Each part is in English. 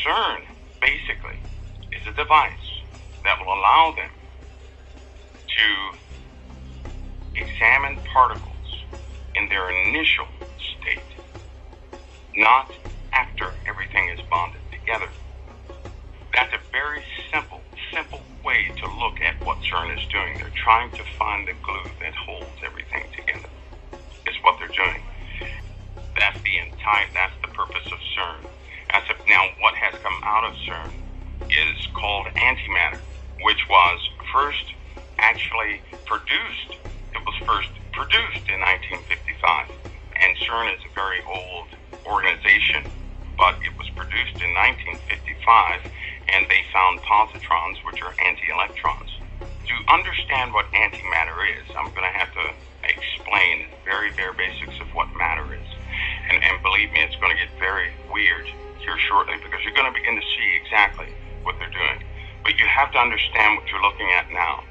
CERN, basically, is a device that will allow them to examine particles in their initial state, not after everything is bonded together. That's a very simple way to look at what CERN is doing. They're trying to find the glue that holds everything together, is what they're doing. That's the purpose of CERN. Now, what has come out of CERN is called antimatter, which was first actually produced. It was first produced in 1955, and CERN is a very old organization, but it was produced in 1955, and they found positrons, which are anti-electrons. To understand what antimatter is, I'm going to have to explain the very bare basics of what matter is. And believe me, it's going to get very weird here shortly, because you're going to begin to see exactly what they're doing. But you have to understand what you're looking at now.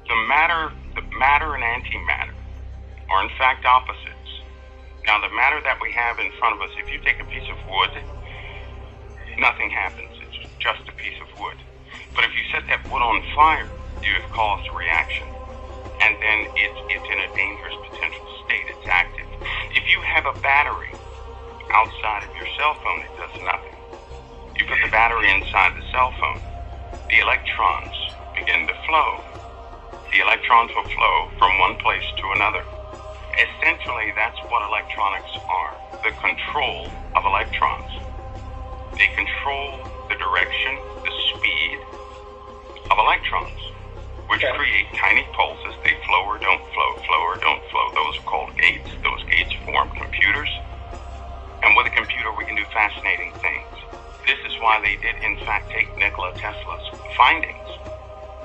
The matter and antimatter are in fact opposites. Now, the matter that we have in front of us, if you take a piece of wood, nothing happens. It's just a piece of wood. But if you set that wood on fire, you have caused a reaction. And then it's in a dangerous potential state. It's active. If you have a battery outside of your cell phone, it does nothing. You put the battery inside the cell phone, the electrons begin to flow. The electrons will flow from one place to another. Essentially, that's what electronics are, the control of electrons. They control the direction, the speed of electrons, which create tiny pulses. They flow or don't flow, flow or don't flow. Those are called gates. Those gates form computers. And with a computer, we can do fascinating things. This is why they did, in fact, take Nikola Tesla's findings,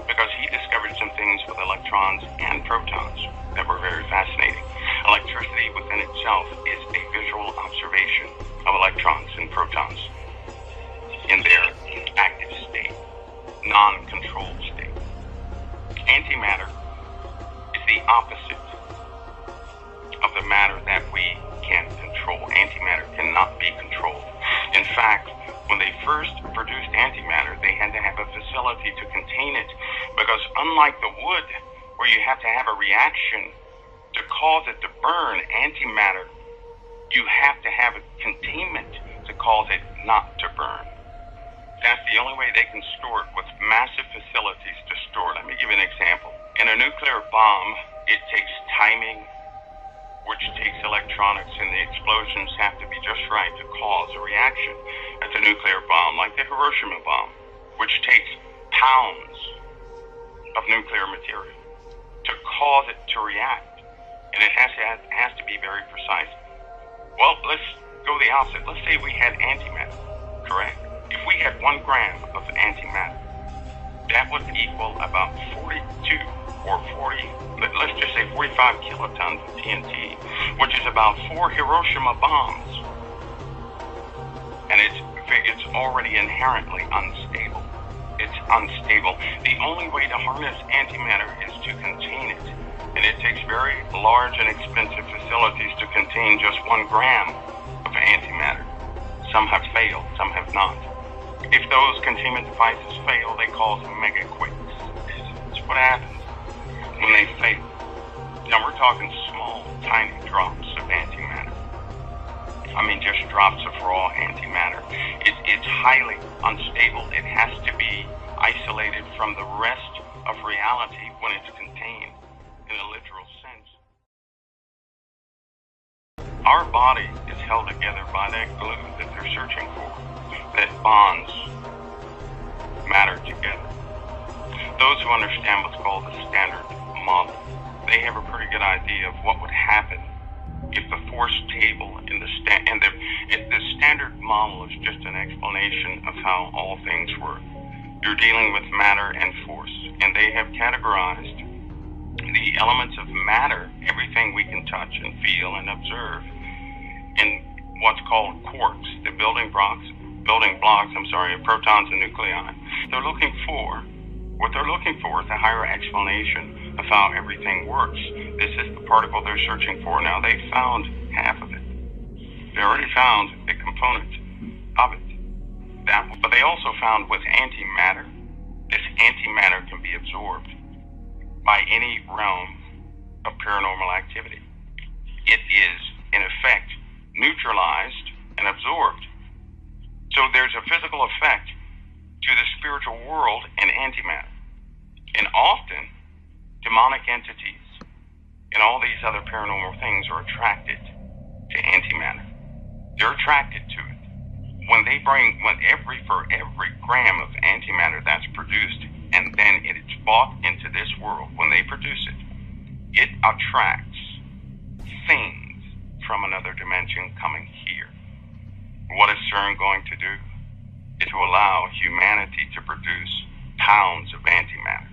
because he discovered some things with electrons and protons that were very fascinating. Electricity within itself is a visual observation of electrons and protons in their active state, non-controlled state. Antimatter is the opposite of the matter that we can control. Antimatter cannot be controlled. In fact, when they first produced antimatter, they had to have a facility to contain it, because unlike the wood, where you have to have a reaction to cause it to burn, antimatter, you have to have a containment to cause it not to burn. That's the only way they can store it, with massive facilities to store it. Let me give you an example. In a nuclear bomb, it takes timing, which takes electronics, and the explosions have to be just right to cause a reaction. That's a nuclear bomb, like the Hiroshima bomb, which takes pounds of nuclear material to cause it to react. And it has to be very precise. Well, let's go the opposite. Let's say we had antimatter, correct? If we had 1 gram of antimatter, that would equal about 42 or 40, let's just say 45 kilotons of TNT, which is about 4 Hiroshima bombs. And it's already inherently unstable. It's unstable. The only way to harness antimatter is to contain it. And it takes very large and expensive facilities to contain just 1 gram of antimatter. Some have failed, some have not. If those containment devices fail, they cause mega quakes. That's what happens when they fail. Now, we're talking small, tiny drops of antimatter. I mean, just drops of raw antimatter. It's highly unstable. It has to be isolated from the rest of reality when it's contained in a literal sense. Our body is held together by that glue that they're searching for, that bonds matter together. Those who understand what's called the Standard Model, they have a pretty good idea of what would happen if the force table in the Standard Model is just an explanation of how all things work. You're dealing with matter and force, and they have categorized the elements of matter, everything we can touch and feel and observe, in what's called quarks, the building blocks of protons and nuclei. What they're looking for is a higher explanation of how everything works. This is the particle they're searching for. Now, they found half of it. They already found a component of it. But they also found with antimatter, this antimatter can be absorbed by any realm of paranormal activity. It is, in effect, neutralized and absorbed. So there's a physical effect to the spiritual world in antimatter. And often, demonic entities and all these other paranormal things are attracted to antimatter. They're attracted to it. For every gram of antimatter that's produced, and then it's brought into this world, when they produce it, it attracts things from another dimension coming here. What is CERN going to do? Is to allow humanity to produce pounds of antimatter.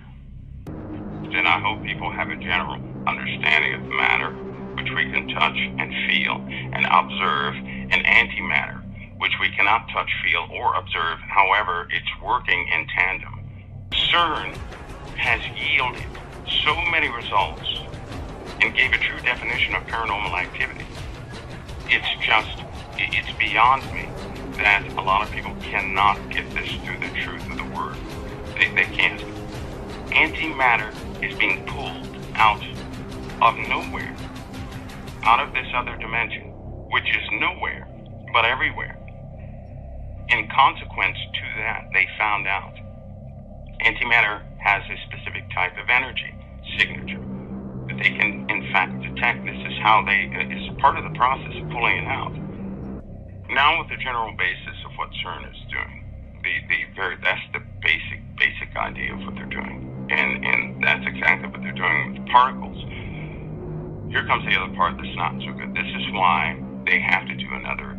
And I hope people have a general understanding of matter, which we can touch and feel and observe, and antimatter, which we cannot touch, feel, or observe. However, it's working in tandem. CERN has yielded so many results and gave a true definition of paranormal activity. It's beyond me that a lot of people cannot get this through the truth of the word. They can't. Antimatter is being pulled out of nowhere, out of this other dimension, which is nowhere, but everywhere. In consequence to that, they found out antimatter has a specific type of energy signature that they can, in fact, detect. This is how it's part of the process of pulling it out. Now, with the general basis of what CERN is doing, that's the basic idea of what they're doing, and that's exactly what they're doing with particles. Here comes the other part that's not so good. This is why they have to do another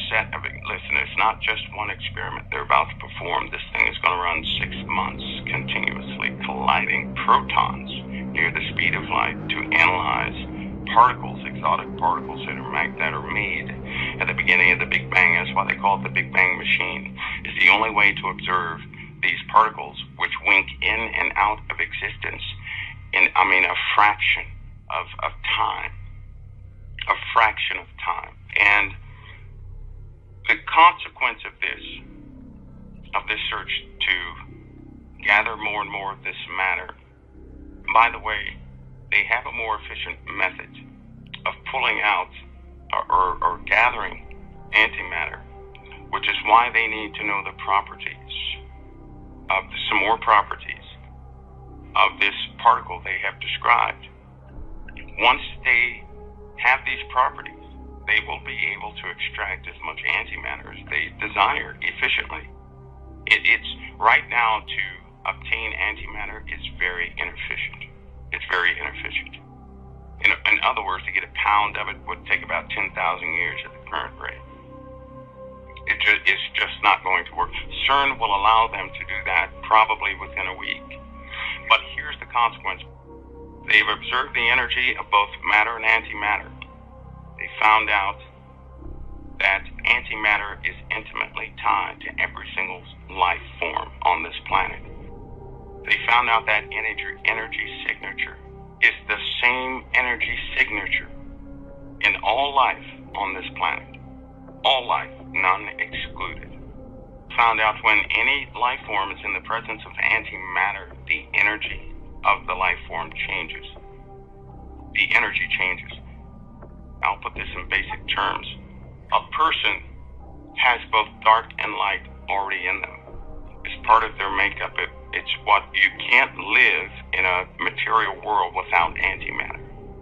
set of it. Listen, it's not just one experiment they're about to perform. This thing is going to run 6 months continuously colliding protons near the speed of light to analyze particles, exotic particles that are made at the beginning of the Big Bang. That's why they call it the Big Bang machine. It's the only way to observe these particles, which wink in and out of existence in, a fraction of time. A fraction of time. And the consequence of this search to gather more and more of this matter, by the way, they have a more efficient method of pulling out or gathering antimatter, which is why they need to know the properties of some more properties of this particle they have described. Once they have these properties, they will be able to extract as much antimatter as they desire efficiently. It's right now, to obtain antimatter is very inefficient. It's very inefficient. In other words, to get a pound of it would take about 10,000 years at the current rate. It's just not going to work. CERN will allow them to do that probably within a week. But here's the consequence. They've observed the energy of both matter and antimatter. They found out that antimatter is intimately tied to every single life form on this planet. They found out that energy signature is the same energy signature in all life on this planet. All life, none excluded. Found out when any life form is in the presence of antimatter, the energy of the life form changes. The energy changes. I'll put this in basic terms. A person has both dark and light already in them. It's part of their makeup. It's what you can't live in a material world without antimatter.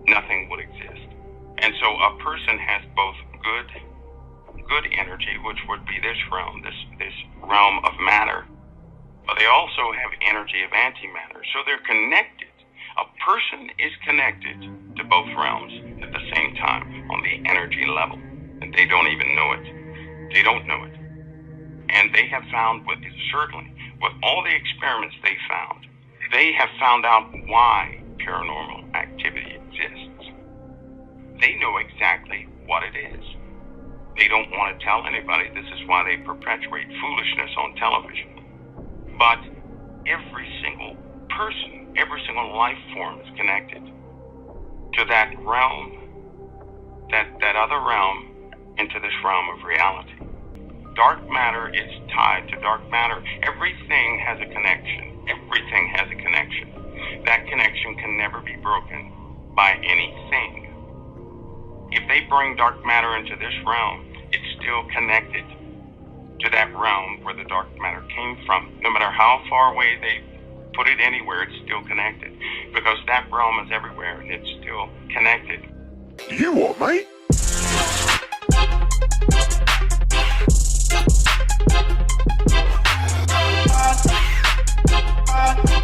Nothing would exist. And so a person has both good energy, which would be this realm, this realm of matter, but they also have energy of antimatter. So they're connected. A person is connected to both realms at the same time on the energy level, and they don't even know it. They don't know it. And they have found, certainly, with all the experiments they have found out why paranormal activity exists. They know exactly what it is. They don't want to tell anybody. This is why they perpetuate foolishness on television. But every single person, every single life form is connected to that realm, that other realm, into this realm of reality. Dark matter is tied to dark matter. Everything has a connection. Everything has a connection. That connection can never be broken by anything. If they bring dark matter into this realm, it's still connected to that realm where the dark matter came from. No matter how far away they put it anywhere, it's still connected. Because that realm is everywhere and it's still connected. You what, mate?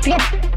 Yeah.